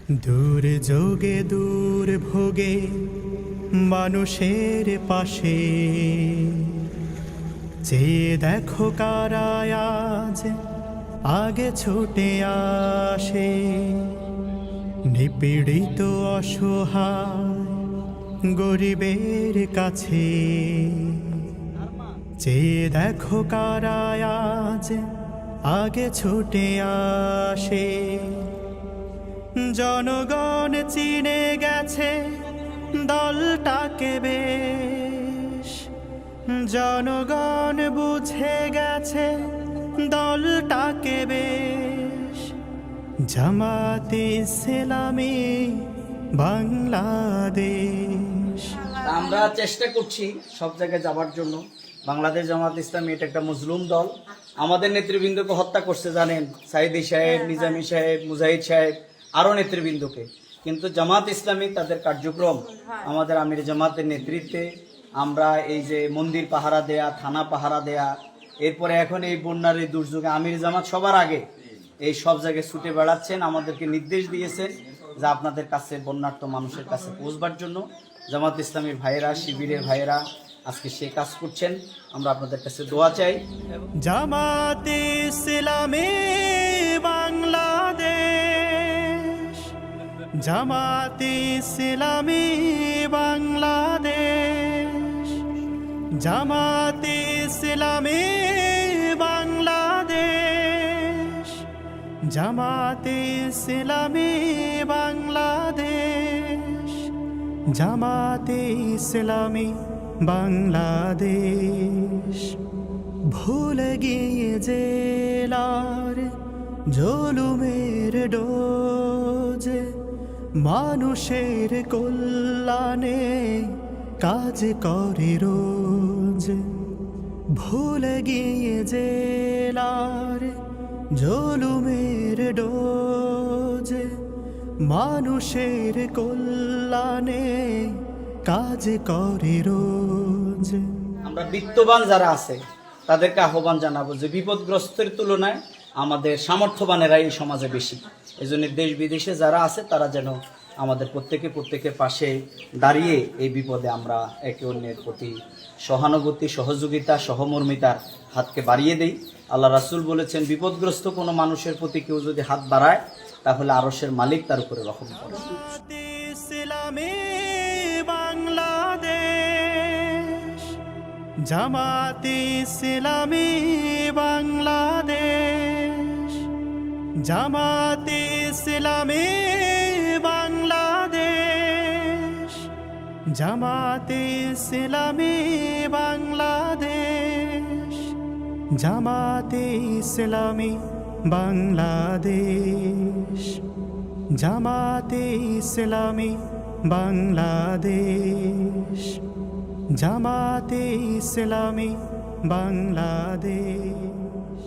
দূর যোগে দূর ভোগে মানুষের পাশে চেয়ে দেখো কারা আজ আগে ছুটে আসে। নিপীড়িত অসহায় গরিবের কাছে চেয়ে দেখো কারা আজ আগে ছুটে আসে। জনগণ চিনে গেছে দলটাকে বেশ, জনগণ বুঝে গেছে দলটাকে বেশ। জামাতে ইসলামী বাংলাদেশ। আমরা চেষ্টা করছি সব জায়গায় যাওয়ার জন্য। বাংলাদেশ জামাত ইসলামী এটা একটা মজলুম দল। আমাদের নেতৃবৃন্দকে হত্যা করছে জানেন, সাইদি সাহেব, নিজামী সাহেব, মুজাহিদ সাহেব, আরো নেতৃবৃন্দকে। কিন্তু জামাত ইসলামী তাদের কার্যক্রম আমাদের আমির জামাতের নেতৃত্বে আমরা এই যে মন্দির পাহারা দেয়া, থানা পাহারা দেয়া, এরপরে এখন এই বন্যার এই দুর্যোগে আমির জামাত সবার আগে এই সব জায়গায় ছুটে বেড়াচ্ছেন। আমাদেরকে নির্দেশ দিয়েছেন যে আপনাদের কাছে বন্যার্ত মানুষের কাছে পৌঁছবার জন্য জামাত ইসলামীর ভাইয়েরা, শিবিরের ভাইয়েরা আজকে সে কাজ করছেন। আমরা আপনাদের কাছে দোয়া চাই। জামাত ইসলামী বাংলাদেশ, জামাত ইসলামী বাংলাদেশ, জামাত ইসলামী বাংলাদেশ, জামাত ইসলামী বাংলাদেশ, জামাত ইসলামী বাংলাদেশ। ভুলে গিয়ে জেলার জুলুমের ডোজ, মানুষের কল্যাণে কাজ করে রোজ। ভুলে গিয়ে জেলার জুলুমের ডোজ, মানুষের কল্যাণে কাজ করে রোজ। আমরা বিত্তবান যারা আছে তাদেরকে আহ্বান জানাবো যে বিপদগ্রস্তের তুলনায় আমাদের সামর্থ্যবানেরা এই সমাজে বেশি। এই জন্য দেশ বিদেশে যারা আছে তারা যেন আমাদের প্রত্যেকের পাশে দাঁড়িয়ে এই বিপদে আমরা একে অন্যের প্রতি সহানুভূতি, সহযোগিতা, সহমর্মিতার হাতকে বাড়িয়ে দেই। আল্লাহ রাসূল বলেছেন, বিপদগ্রস্ত কোনো মানুষের প্রতি কেউ যদি হাত বাড়ায় তাহলে আরশের মালিক তার উপরে রহম করে। জামাত ইসলামী বাংলাদেশ, জামাত ইসলামী বাংলাদেশ, জামাত ইসলামী বাংলাদেশ, জামাত ইসলামী বাংলাদেশ, জামাত ইসলামী বাংলাদেশ, জামাত ইসলামী বাংলাদেশ।